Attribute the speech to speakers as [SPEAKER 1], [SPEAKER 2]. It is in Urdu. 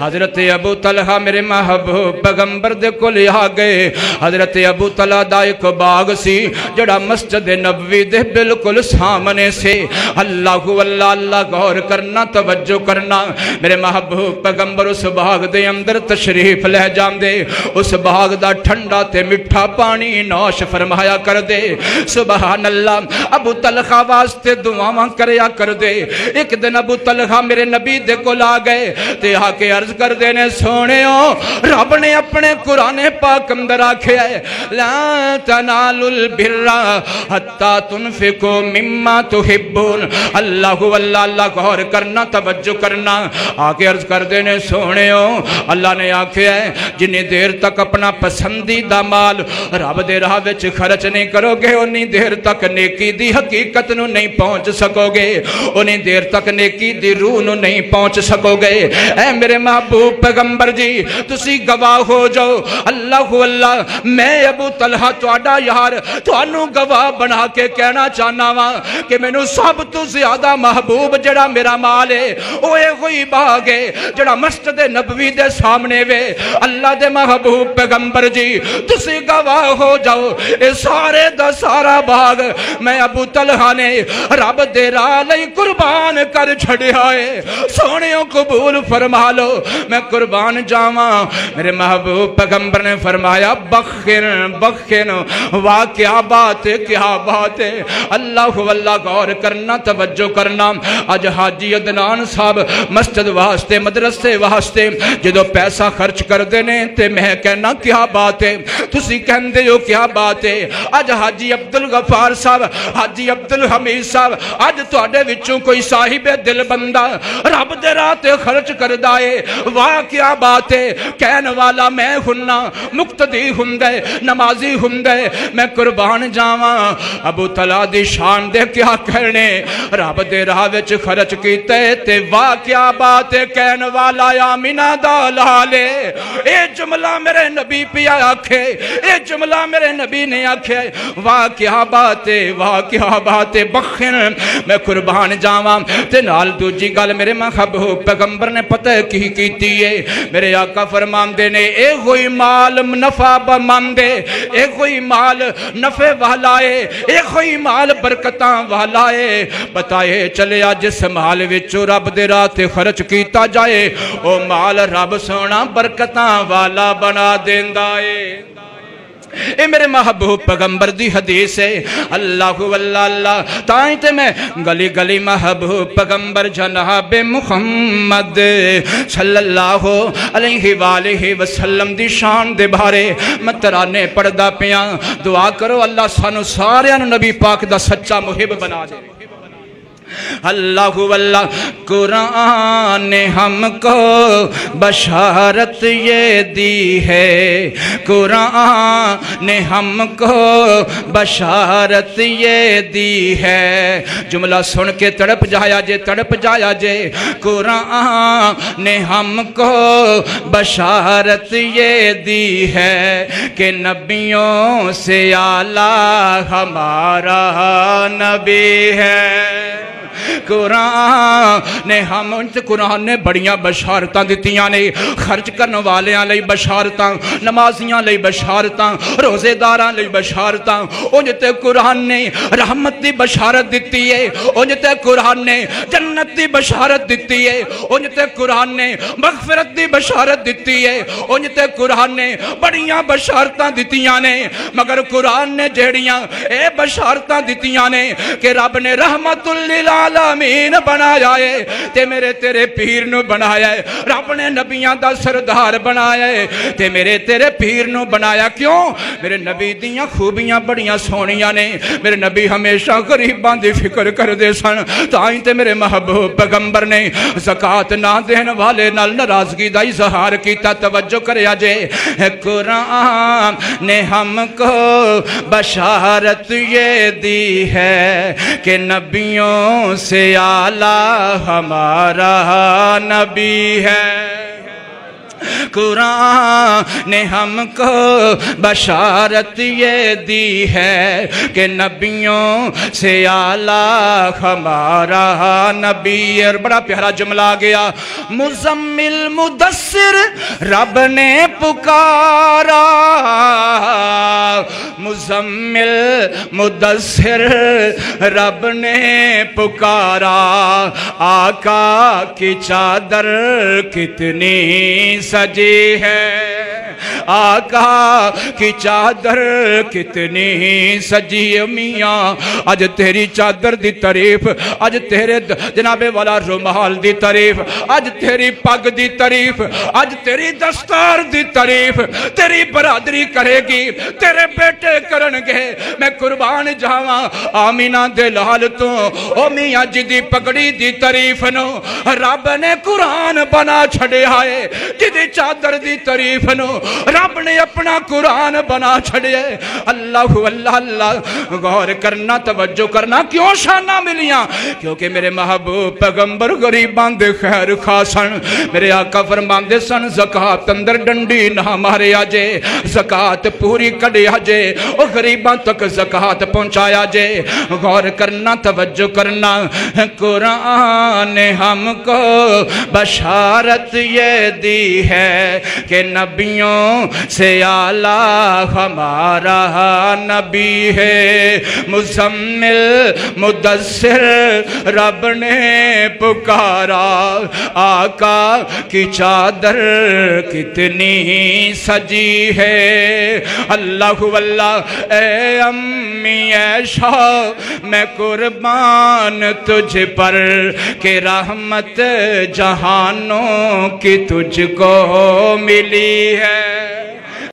[SPEAKER 1] حضرت ابو طلحہ میرے محبوب پیغمبر دے کول آ گئے حضرت ابو طلحہ دا ایک باغ سی جڑا مسجد نبوی دے بالکل سامنے سے اللہ اللہ اللہ غور کرنا توجہ کرنا میرے محبوب پیغمبر اس باغ دے اندر تشریف لے جان دے اس باغ دا ٹھنڈا تے مٹھا پانی نوش فرمایا کر دے سبحان اللہ ابو طلحہ واسطے دعاواں کریا کر دے ایک دن ابو طلحہ میرے نبی دے کو لا گئے تے آ کے عرض کر دینے سونے ہو رب نے اپنے قرآن پاک اندر آکھے لا تنالوا البر حتی تنفقوا مما تحبون اللہ اللہ اللہ غور کرنا توجہ کرنا آکے عرض کر دینے سونے ہو اللہ نے آکھے جنہیں دیر تک اپنا پسندیدہ مال رب دے راہ وچ خرچ نہیں کرو گے انہیں دیر تک نیکی دی حقیقت نو نہیں پہنچ سکو گے انہیں دیر تک نیکی دی روح نو نہیں پہنچ سکو گے اے میرے محبوب پیغمبر جی تسی گواہ ہو جاؤ اللہ اللہ میں ابو طلحہ تواڈا یار تانوں گواہ بنا کے کہنا چاہنا وا کہ مینوں سب تو زیادہ محبوب جڑا میرا مال ہے وہ کوئی باغ ہے جڑا مسجد نبوی دے سامنے وے اللہ دے محبوب پیغمبر جی تسی گواہ ہو جاؤ اے سارے دا سارا باغ میں ابو طلحہ نے رب دے راہ لئی قربان کر چھڑیا ہے سونےوں قبول فرما لو میں قربان جاواں میرے محبوب پیغمبر نے فرمایا بخن بخن واہ کیا بات ہے کیا بات ہے اللہ واللہ غور کرنا توجہ کرنا آج حاجی عدنان صاحب مسجد واسطے مدرسے واسطے جدو پیسہ خرچ کر دینے تے میں کہنا کیا بات ہے تسی کہندے ہو کیا بات ہے آج حاجی عبدالغفار صاحب حاجی عبدالحمید صاحب آج تواڈے وچوں کوئی صاحب دل بندہ رب دے راہ تے خرچ کر دائے واہ کیا بات ہے کہن والا میں ہننا مقتدی ہندے نمازی ہندے میں قربان جاواں ابو طلحہ دی شان دے کیا کہنے رب دے راہ وچ خرچ کیتے تے واہ کیا بات ہے کہن والا آمینہ دا لالے اے جملہ میرے نبی پیا آکھے اے جملہ میرے نبی نے آکھے واہ کیا بات ہے واہ کیا بات ہے بخن میں قربان جاواں تے نال دوجی گل میرے محبوب پیغمبر نے پتہ کی کیتی ہے میرے آقا فرماندے نے اے ہوئی مال نفع بماندے اے ہوئی مال نفع والا ہے اے ہوئی مال برکتاں والا ہے بتائے چلے جس مال وچوں رب دے راہ تے خرچ کیتا جائے او مال رب سونا برکتاں والا بنا دیندا ہے اے میرے محبوب پیغمبر دی حدیث ہے اللہ واللہ اللہ تائیں تے میں گلی گلی محبوب پیغمبر جناب محمد صلی اللہ علیہ وآلہ وسلم دی شان دے بارے میں ترانے پڑھدا پیاں دعا کرو اللہ سانو سارے نبی پاک دا سچا محب بنا دے اللہ واللہ قرآن نے ہم کو بشارت یہ دی ہے قرآن نے ہم کو بشارت یہ دی ہے جملہ سن کے تڑپ جایا جے قرآن نے ہم کو بشارت یہ دی ہے کہ نبیوں سے اعلیٰ ہمارا نبی ہے قرآن نے بڑیاں بشارتاں دیتیاں نے خرچ کرنے والیاں لئی بشارتاں نمازیاں لئی بشارتاں روزے داراں لئی بشارتاں انجھتے قرآن نے رحمت دی بشارت دیتی ہے انجھتے قرآن نے جنت دی بشارت دیتی ہے انجھتے قرآن نے مغفرت دی بشارت دیتی ہے انجھتے قرآن نے بڑیاں بشارتاں دیتیاں نے مگر قرآن نے جہڑیاں اے بشارتاں دیتیاں نے کہ رب نے رحمت للعالمین بنایا ہے تے میرے تیرے پیر نو بنایا ہے رب نے نبیاں دا سردار بنایا ہے تے میرے تیرے پیر نو بنایا کیوں میرے نبی دیاں خوبیاں بڑیاں سونیاں نے میرے نبی ہمیشہ غریباں دی فکر کر دے سن تائیں تے میرے محبوب پیغمبر نے زکاة نہ دین والے نال ناراضگی دا اظہار کیتا توجہ کریا جے قرآن نے ہم کو بشارت یہ دی ہے کہ نبیوں سے اعلیٰ ہمارا نبی ہے قرآن نے ہم کو بشارت یہ دی ہے کہ نبیوں سے اعلیٰ ہمارا نبی۔ اور بڑا پیارا جملہ آ گیا، مزمل مدثر رب نے پکارا، مزمل مدثر رب نے پکارا، آقا کی چادر کتنی سجی ہے، آقا کی چادر کتنی سجی ہے۔ میاں اج تیری چادر دی تعریف، اج تیرے جناب والا رومال دی تعریف، اج تیری پگ دی تعریف، اج تیری دستار دی تعریف تیری برادری کرے گی، تیرے بیٹے کرن گے۔ میں قربان جاواں آمینہ دے لال تو او میاں جی دی پگڑی دی تعریف نو رب نے قرآن بنا چھڑے آئے، جدی چادر دی تعریف نو رب نے اپنا قرآن بنا چھڑے۔ اللہ اللہ اللہ، غور کرنا، توجہ کرنا، کیوں شانہ ملیاں؟ کیونکہ میرے محبوب پیغمبر غریبان دے خیر خاصن، میرے آقا فرمان دے سن زکاة اندر ڈنڈی نہ مارے آجے، زکاة پوری کڑے آجے، او غریبان تک زکاة پہنچایا جے۔ غور کرنا، توجہ کرنا، قرآن نے ہم کو بشارت یہ دی ہے کہ نبیوں سے اعلیٰ ہمارا نبی ہے۔ مزمل مدثر رب نے پکارا، آقا کی چادر کتنی سجی ہے۔ اللہ واللہ، اے امی عائشہ میں قربان تجھ پر کہ رحمت جہانوں کی تجھ کو ملی ہے۔